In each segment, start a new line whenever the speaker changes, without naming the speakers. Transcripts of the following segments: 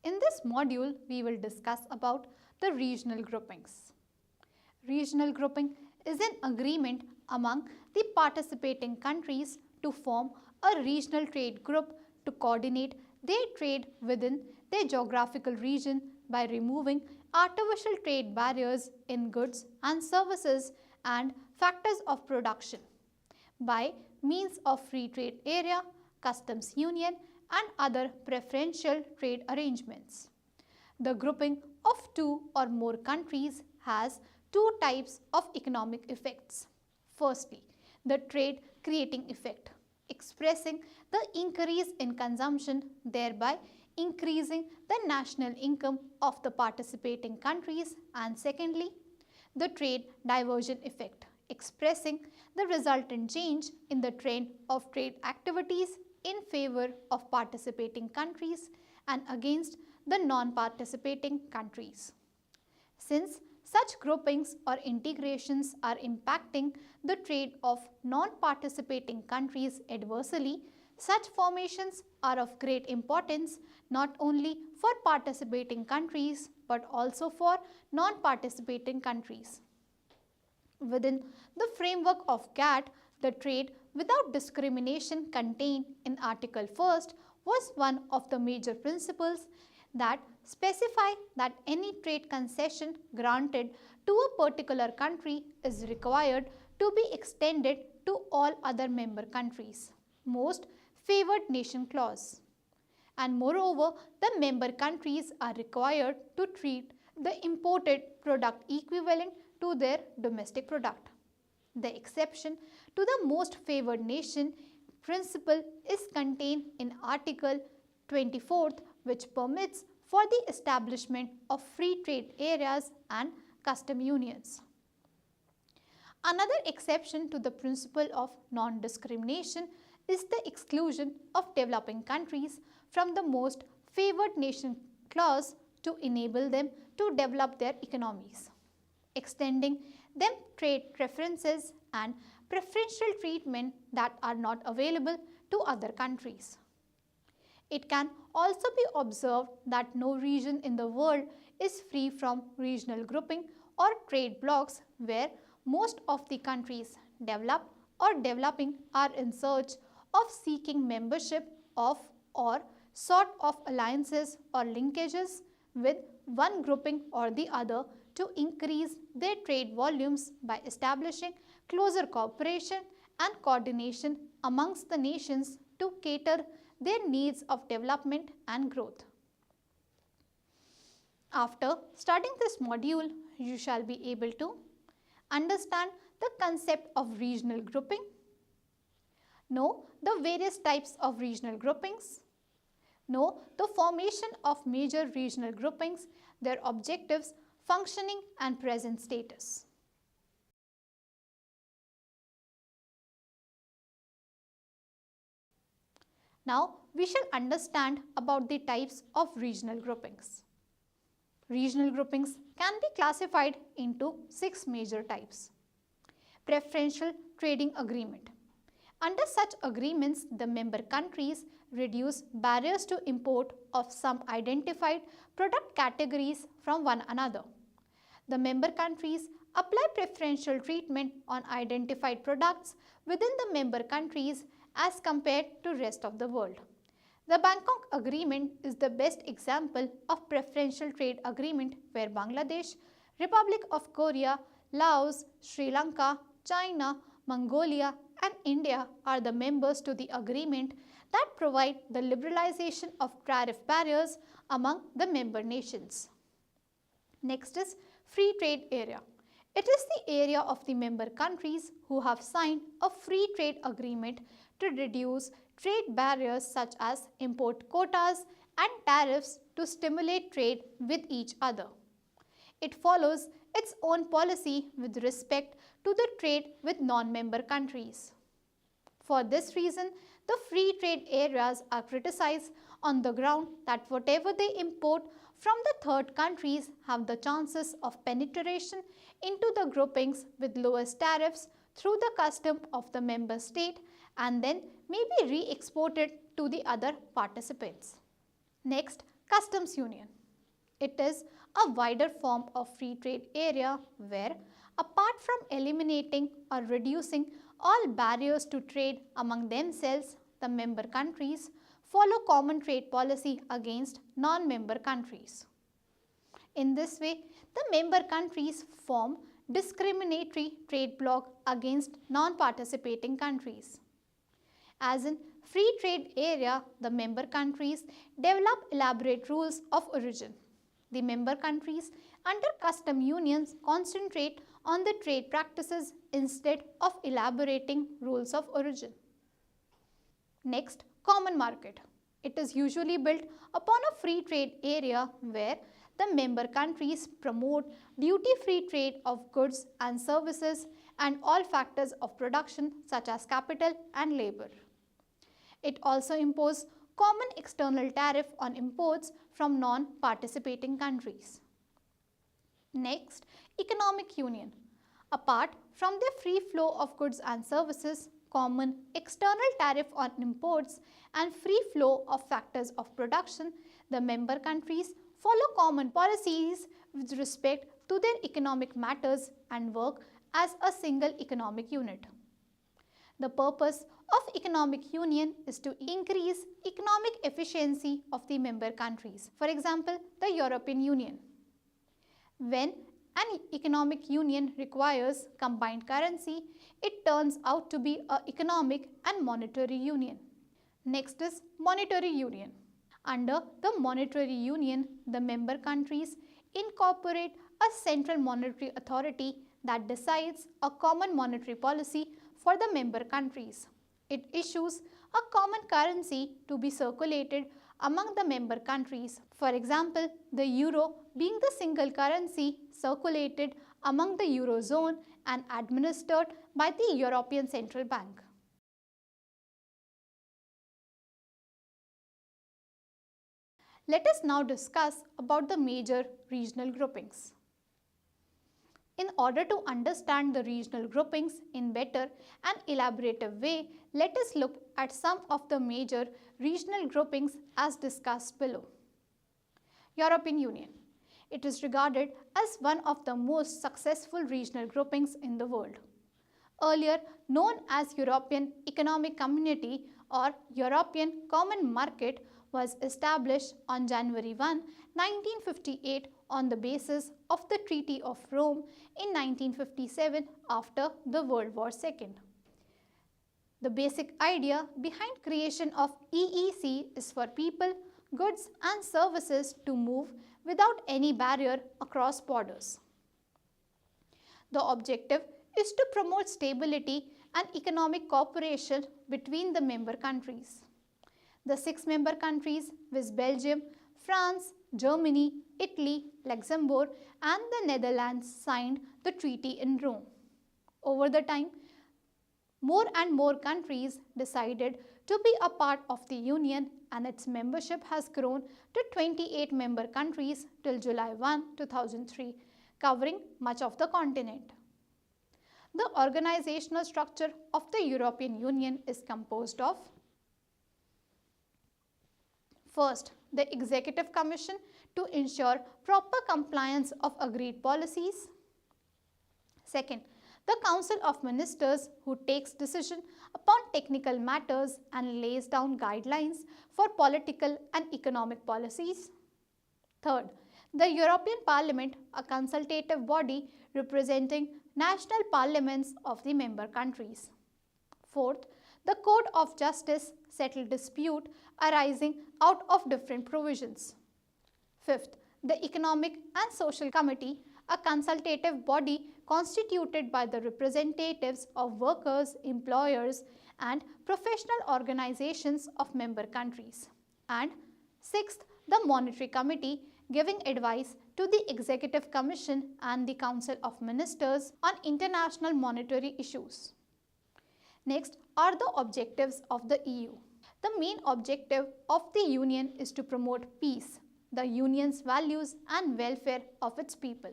In this module, we will discuss about the regional groupings. Regional grouping is an agreement among the participating countries to form a regional trade group to coordinate their trade within their geographical region by removing artificial trade barriers in goods and services and factors of production by means of free trade area, customs union and other preferential trade arrangements. The grouping of two or more countries has two types of economic effects. Firstly, the trade creating effect, expressing the increase in consumption, thereby increasing the national income of the participating countries, and secondly, the trade diversion effect, expressing the resultant change in the trend of trade activities in favor of participating countries and against the non-participating countries. Since such groupings or integrations are impacting the trade of non-participating countries adversely, such formations are of great importance not only for participating countries but also for non-participating countries. Within the framework of GATT, the trade without discrimination contained in Article 1st was one of the major principles that specify that any trade concession granted to a particular country is required to be extended to all other member countries, most favored nation clause. And moreover, the member countries are required to treat the imported product equivalent to their domestic product. The exception to the most favored nation principle is contained in Article 24th, which permits for the establishment of free trade areas and custom unions. Another exception to the principle of non-discrimination is the exclusion of developing countries from the most favored nation clause to enable them to develop their economies, extending them trade preferences and preferential treatment that are not available to other countries. It can also be observed that no region in the world is free from regional grouping or trade blocs where most of the countries developed or developing are in search of seeking membership of or sort of alliances or linkages with one grouping or the other to increase their trade volumes by establishing closer cooperation and coordination amongst the nations to cater their needs of development and growth. After studying this module, you shall be able to understand the concept of regional grouping, know the various types of regional groupings, know the formation of major regional groupings, their objectives, functioning and present status. Now, we shall understand about the types of regional groupings. Regional groupings can be classified into 6 major types. Preferential trading agreement. Under such agreements, the member countries reduce barriers to import of some identified product categories from one another. The member countries apply preferential treatment on identified products within the member countries as compared to rest of the world. The Bangkok Agreement is the best example of preferential trade agreement where Bangladesh, Republic of Korea, Laos, Sri Lanka, China, Mongolia and India are the members to the agreement that provide the liberalization of tariff barriers among the member nations. Next is free trade area. It is the area of the member countries who have signed a free trade agreement to reduce trade barriers such as import quotas and tariffs to stimulate trade with each other. It follows its own policy with respect to the trade with non-member countries. For this reason, the free trade areas are criticized on the ground that whatever they import from the third countries have the chances of penetration into the groupings with lowest tariffs through the custom of the member state and then may be re-exported to the other participants. Next, Customs Union. It is a wider form of free trade area where, apart from eliminating or reducing all barriers to trade among themselves, the member countries follow common trade policy against non-member countries. In this way, the member countries form discriminatory trade bloc against non-participating countries. As in free trade area, the member countries develop elaborate rules of origin. The member countries under custom unions concentrate on the trade practices instead of elaborating rules of origin. Next, common market. It is usually built upon a free trade area where the member countries promote duty-free trade of goods and services and all factors of production such as capital and labor. It also imposes common external tariff on imports from non-participating countries. Next, economic union. Apart from the free flow of goods and services, common external tariff on imports and free flow of factors of production, the member countries follow common policies with respect to their economic matters and work as a single economic unit. The purpose of economic union is to increase economic efficiency of the member countries. For example, the European Union. When an economic union requires combined currency, it turns out to be an economic and monetary union. Next is monetary union. Under the monetary union, the member countries incorporate a central monetary authority that decides a common monetary policy for the member countries. It issues a common currency to be circulated among the member countries. For example, the euro being the single currency circulated among the eurozone and administered by the European Central Bank. Let us now discuss about the major regional groupings. In order to understand the regional groupings in better and elaborative way, let us look at some of the major regional groupings as discussed below. European Union. It is regarded as one of the most successful regional groupings in the world. Earlier known as European Economic Community or European Common Market, was established on January 1, 1958 on the basis of the Treaty of Rome in 1957 after the World War II. The basic idea behind creation of EEC is for people, goods and services to move without any barrier across borders. The objective is to promote stability and economic cooperation between the member countries. The 6 member countries, viz. Belgium, France, Germany, Italy, Luxembourg and the Netherlands signed the treaty in Rome. Over the time, more and more countries decided to be a part of the Union and its membership has grown to 28 member countries till July 1, 2003, covering much of the continent. The organizational structure of the European Union is composed of: first, the Executive Commission to ensure proper compliance of agreed policies. Second, the Council of Ministers who takes decision upon technical matters and lays down guidelines for political and economic policies. Third, the European Parliament, a consultative body representing national parliaments of the member countries. Fourth, the Court of Justice settle dispute arising out of different provisions. Fifth, the Economic and Social Committee, a consultative body constituted by the representatives of workers, employers and professional organizations of member countries. And sixth, the Monetary Committee, giving advice to the Executive Commission and the Council of Ministers on international monetary issues. Next are the objectives of the EU. The main objective of the Union is to promote peace, the Union's values and welfare of its people.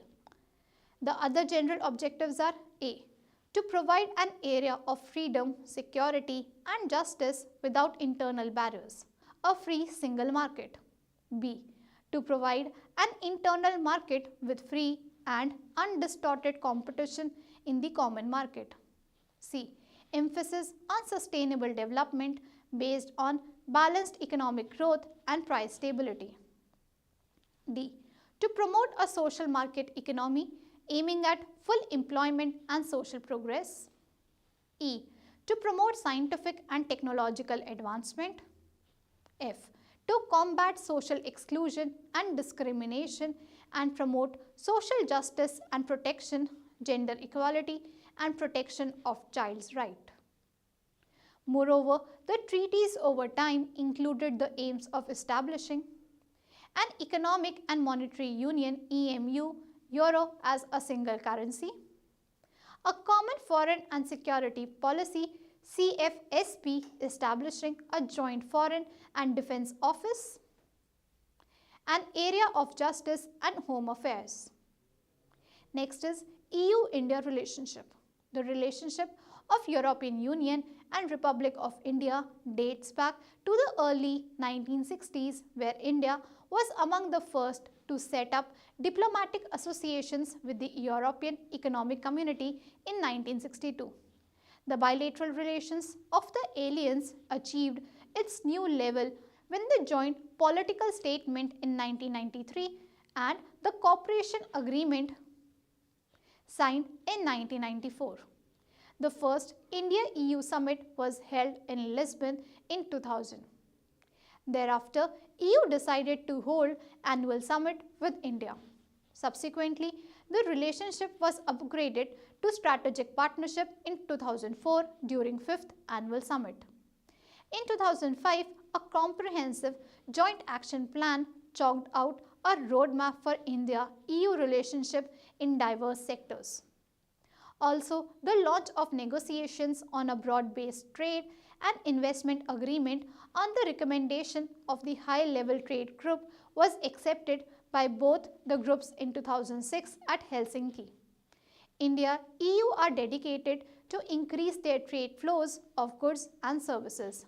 The other general objectives are: A. To provide an area of freedom, security and justice without internal barriers, a free single market. B. To provide an internal market with free and undistorted competition in the common market. C. Emphasis on sustainable development based on balanced economic growth and price stability. D. To promote a social market economy aiming at full employment and social progress. E. To promote scientific and technological advancement. F. To combat social exclusion and discrimination and promote social justice and protection, gender equality and protection of child's right. Moreover, the treaties over time included the aims of establishing an economic and monetary union EMU, euro as a single currency, a common foreign and security policy CFSP establishing a joint foreign and defense office, an area of justice and home affairs. Next is EU-India relationship. The relationship of European Union and Republic of India dates back to the early 1960s, where India was among the first to set up diplomatic associations with the European Economic Community in 1962. The bilateral relations of the alliance achieved its new level when the joint political statement in 1993 and the cooperation agreement signed in 1994. The first India-EU summit was held in Lisbon in 2000. Thereafter, EU decided to hold annual summit with India. Subsequently, the relationship was upgraded to strategic partnership in 2004 during 5th annual summit. In 2005, a comprehensive joint action plan chalked out a roadmap for India-EU relationship in diverse sectors. Also, the launch of negotiations on a broad-based trade and investment agreement on the recommendation of the High-Level Trade Group was accepted by both the groups in 2006 at Helsinki. India, EU are dedicated to increase their trade flows of goods and services,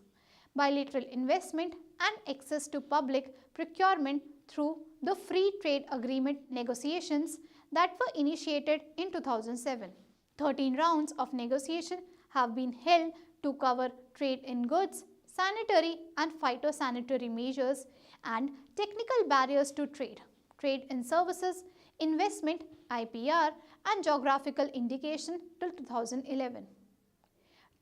bilateral investment and access to public procurement through the Free Trade Agreement negotiations that were initiated in 2007. 13 rounds of negotiation have been held to cover trade in goods, sanitary and phytosanitary measures, and technical barriers to trade, trade in services, investment, IPR, and geographical indication till 2011.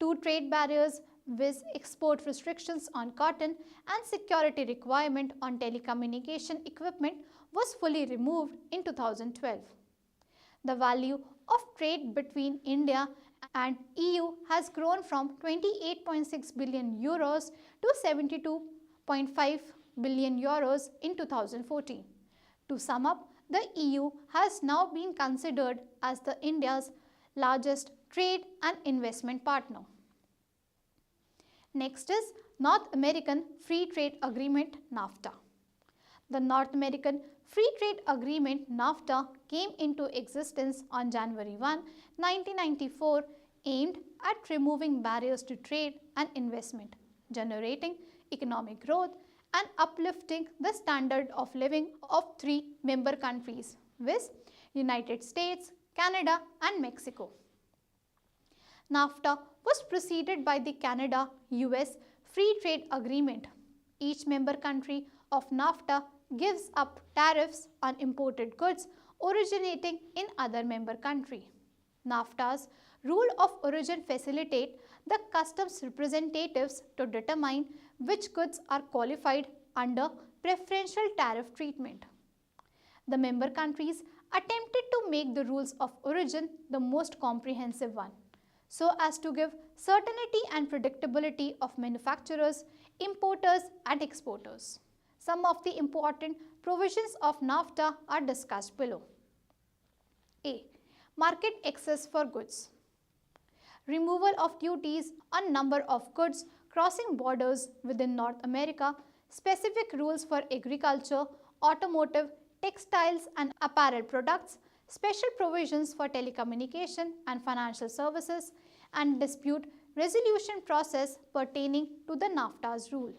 2 trade barriers with export restrictions on cotton and security requirement on telecommunication equipment was fully removed in 2012. The value of trade between India and EU has grown from 28.6 billion euros to 72.5 billion euros in 2014. To sum up, the EU has now been considered as the India's largest trade and investment partner. Next is North American Free Trade Agreement NAFTA. The North American Free Trade Agreement NAFTA came into existence on January 1, 1994, aimed at removing barriers to trade and investment, generating economic growth and uplifting the standard of living of 3 member countries, viz. United States, Canada and Mexico. NAFTA was preceded by the Canada-US Free Trade Agreement. Each member country of NAFTA gives up tariffs on imported goods originating in other member country. NAFTA's rule of origin facilitate the customs representatives to determine which goods are qualified under preferential tariff treatment. The member countries attempted to make the rules of origin the most comprehensive one, so as to give certainty and predictability of manufacturers, importers and exporters. Some of the important provisions of NAFTA are discussed below. A. Market access for goods. Removal of duties on number of goods crossing borders within North America, specific rules for agriculture, automotive, textiles and apparel products, special provisions for telecommunication and financial services, and dispute resolution process pertaining to the NAFTA's rule.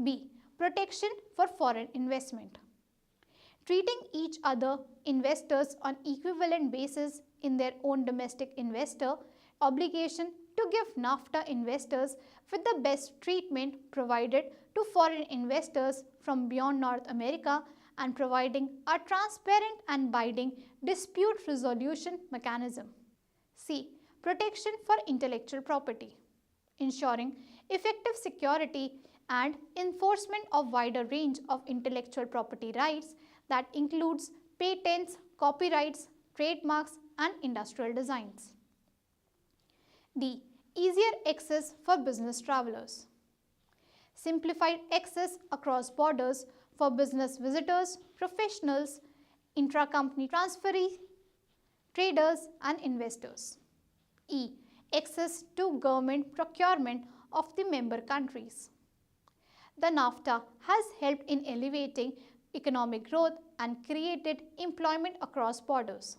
B. protection for foreign investment. Treating each other investors on equivalent basis in their own domestic investor obligation to give NAFTA investors with the best treatment provided to foreign investors from beyond North America and providing a transparent and binding dispute resolution mechanism. C. Protection for intellectual property. Ensuring effective security and enforcement of wider range of intellectual property rights that includes patents, copyrights, trademarks and industrial designs. D. Easier access for business travelers. Simplified access across borders for business visitors, professionals, intra-company transferees, traders and investors. E. Access to government procurement of the member countries. The NAFTA has helped in elevating economic growth and created employment across borders.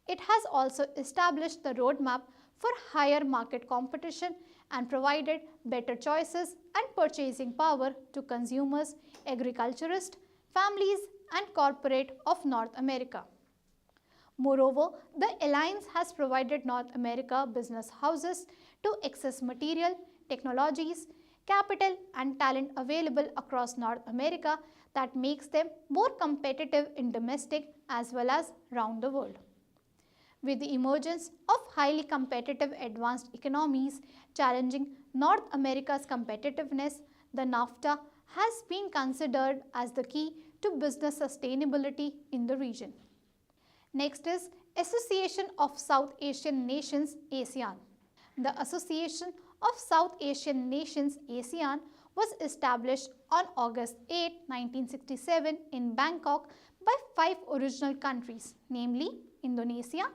It has also established the roadmap for higher market competition and provided better choices and purchasing power to consumers, agriculturists, families and corporate of North America. Moreover, the alliance has provided North America business houses to access material, technologies, capital and talent available across North America that makes them more competitive in domestic as well as around the world. With the emergence of highly competitive advanced economies challenging North America's competitiveness, the NAFTA has been considered as the key to business sustainability in the region. Next is Association of South Asian Nations ASEAN. The Association of South Asian Nations ASEAN was established on August 8, 1967 in Bangkok by 5 original countries, namely Indonesia,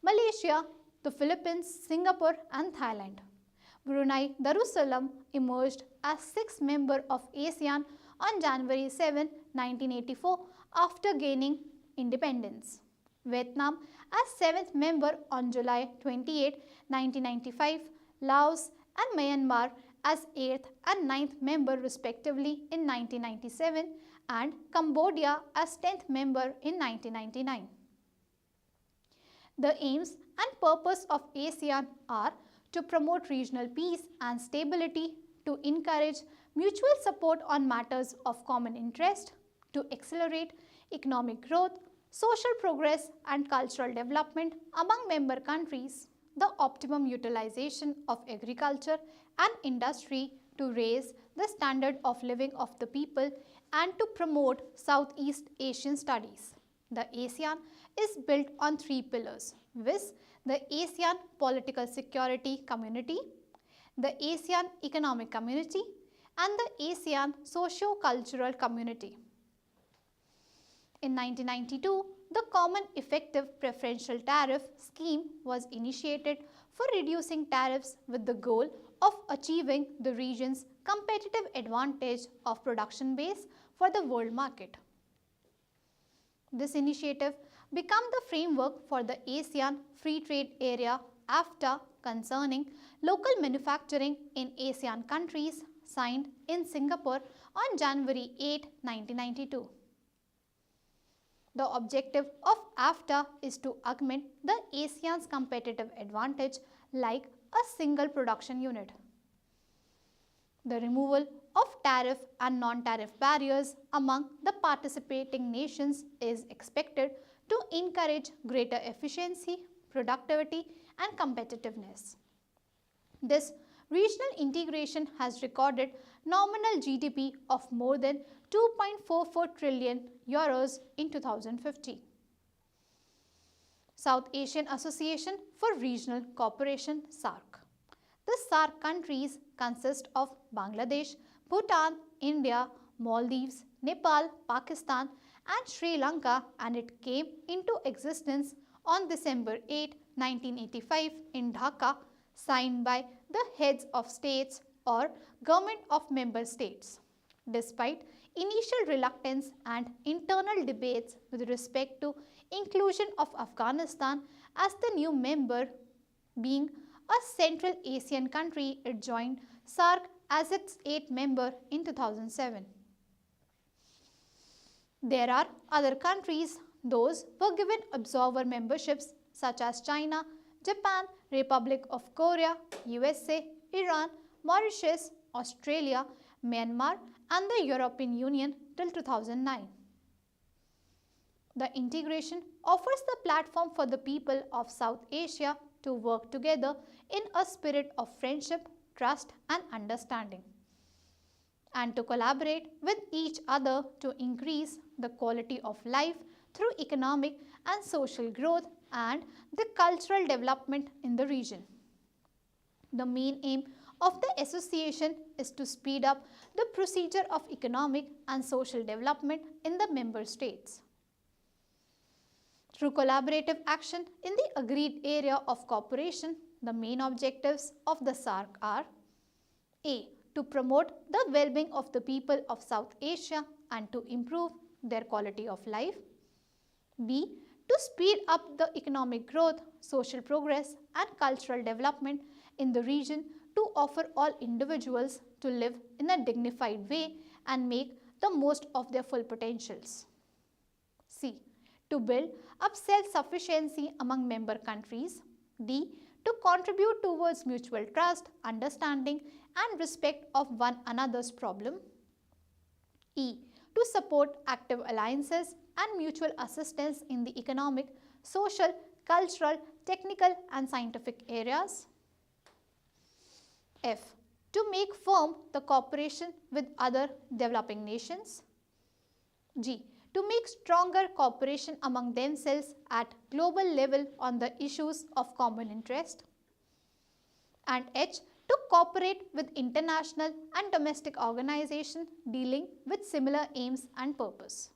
Malaysia, the Philippines, Singapore and Thailand. Brunei Darussalam emerged as 6th member of ASEAN on January 7, 1984 after gaining independence. Vietnam as 7th member on July 28, 1995, Laos and Myanmar as 8th and 9th member respectively in 1997 and Cambodia as 10th member in 1999. The aims and purpose of ASEAN are to promote regional peace and stability, to encourage mutual support on matters of common interest, to accelerate economic growth, social progress and cultural development among member countries, the optimum utilization of agriculture and industry to raise the standard of living of the people and to promote Southeast Asian studies. The ASEAN is built on 3 pillars, viz. The ASEAN Political Security Community, the ASEAN Economic Community and the ASEAN Socio-Cultural Community. In 1992, the Common Effective Preferential Tariff Scheme was initiated for reducing tariffs with the goal of achieving the region's competitive advantage of production base for the world market. This initiative became the framework for the ASEAN Free Trade Area AFTA concerning local manufacturing in ASEAN countries signed in Singapore on January 8, 1992. The objective of AFTA is to augment the ASEAN's competitive advantage like a single production unit. The removal of tariff and non-tariff barriers among the participating nations is expected to encourage greater efficiency, productivity and competitiveness. This regional integration has recorded nominal GDP of more than 2.44 trillion euros in 2015. South Asian Association for Regional Cooperation SARC. The SARC countries consist of Bangladesh, Bhutan, India, Maldives, Nepal, Pakistan and Sri Lanka, and it came into existence on December 8, 1985 in Dhaka, signed by the heads of states or government of member states. Despite initial reluctance and internal debates with respect to inclusion of Afghanistan as the new member, being a Central Asian country, it joined SARC as its 8th member in 2007. There are other countries, those were given observer memberships such as China, Japan, Republic of Korea, USA, Iran, Mauritius, Australia, Myanmar and the European Union till 2009. The integration offers the platform for the people of South Asia to work together in a spirit of friendship, trust and understanding, and to collaborate with each other to increase the quality of life through economic and social growth and the cultural development in the region. The main aim of the association is to speed up the procedure of economic and social development in the member states. Through collaborative action in the agreed area of cooperation, the main objectives of the SARC are A. To promote the well-being of the people of South Asia and to improve their quality of life. B. To speed up the economic growth, social progress and cultural development in the region to offer all individuals to live in a dignified way and make the most of their full potentials. C. To build up self-sufficiency among member countries. D. To contribute towards mutual trust, understanding and respect of one another's problem. E. To support active alliances and mutual assistance in the economic, social, cultural, technical and scientific areas. F. To make firm the cooperation with other developing nations. G. To make stronger cooperation among themselves at global level on the issues of common interest. And H. To cooperate with international and domestic organizations dealing with similar aims and purpose.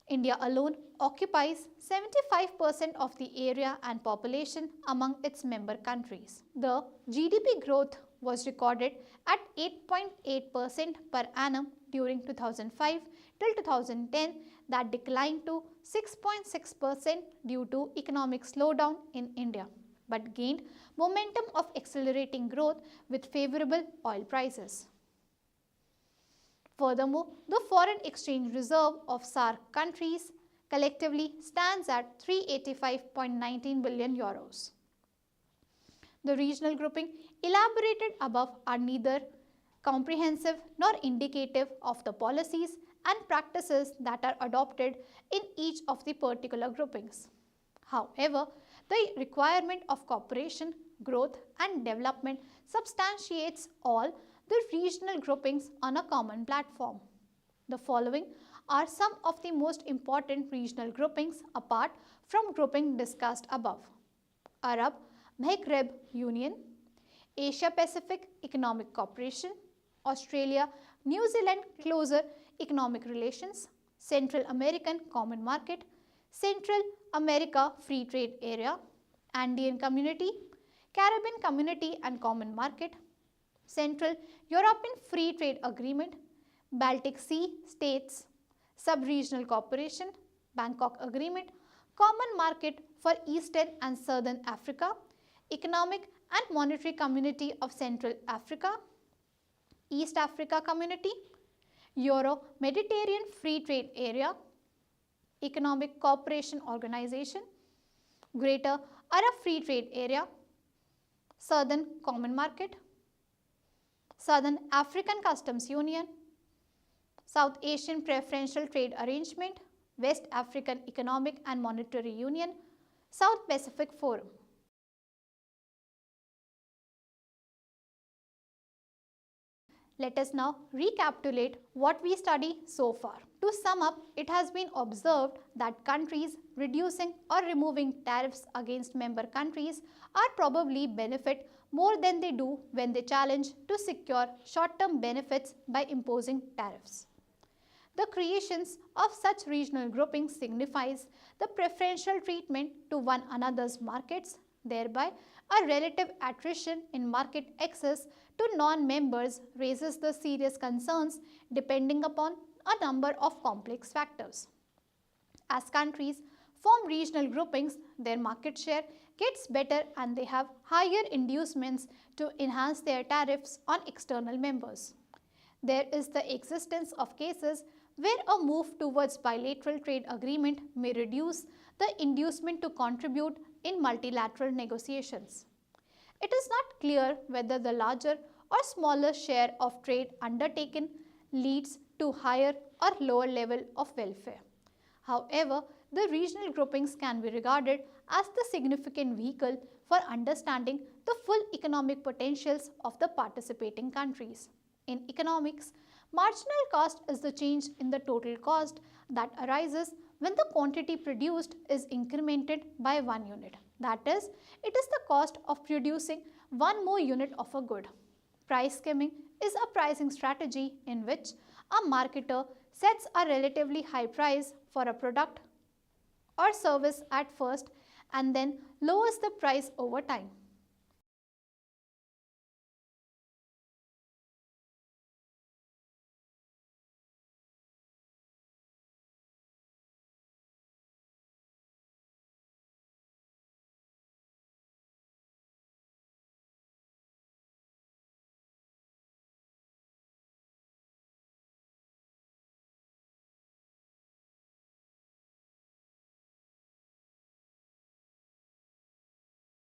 India alone occupies 75% of the area and population among its member countries. The GDP growth was recorded at 8.8% per annum during 2005 till 2010, that declined to 6.6% due to economic slowdown in India, but gained momentum of accelerating growth with favorable oil prices. Furthermore, the foreign exchange reserve of SARC countries collectively stands at 385.19 billion euros. The regional grouping elaborated above are neither comprehensive nor indicative of the policies and practices that are adopted in each of the particular groupings. However, the requirement of cooperation, growth and development substantiates all the regional groupings on a common platform. The following are some of the most important regional groupings apart from grouping discussed above: Arab-Maghreb Union, Asia-Pacific Economic Cooperation, Australia-New Zealand Closer Economic Relations, Central American Common Market, Central America Free Trade Area, Andean Community, Caribbean Community and Common Market, Central European Free Trade Agreement, Baltic Sea States, Sub-Regional Cooperation, Bangkok Agreement, Common Market for Eastern and Southern Africa, Economic and Monetary Community of Central Africa, East Africa Community, Euro-Mediterranean Free Trade Area, Economic Cooperation Organization, Greater Arab Free Trade Area, Southern Common Market, Southern African Customs Union, South Asian Preferential Trade Arrangement, West African Economic and Monetary Union, South Pacific Forum. Let us now recapitulate what we studied so far. To sum up, it has been observed that countries reducing or removing tariffs against member countries are probably benefit more than they do when they challenge to secure short-term benefits by imposing tariffs. The creations of such regional groupings signifies the preferential treatment to one another's markets, thereby a relative attrition in market access to non-members raises the serious concerns depending upon a number of complex factors. As countries form regional groupings, their market share gets better and they have higher inducements to enhance their tariffs on external members. There is the existence of cases where a move towards bilateral trade agreement may reduce the inducement to contribute in multilateral negotiations. It is not clear whether the larger or smaller share of trade undertaken leads to higher or lower level of welfare. However, the regional groupings can be regarded as the significant vehicle for understanding the full economic potentials of the participating countries. In economics, marginal cost is the change in the total cost that arises when the quantity produced is incremented by 1 unit. That is, it is the cost of producing 1 more unit of a good. Price skimming is a pricing strategy in which a marketer sets a relatively high price for a product or service at first and then lowers the price over time.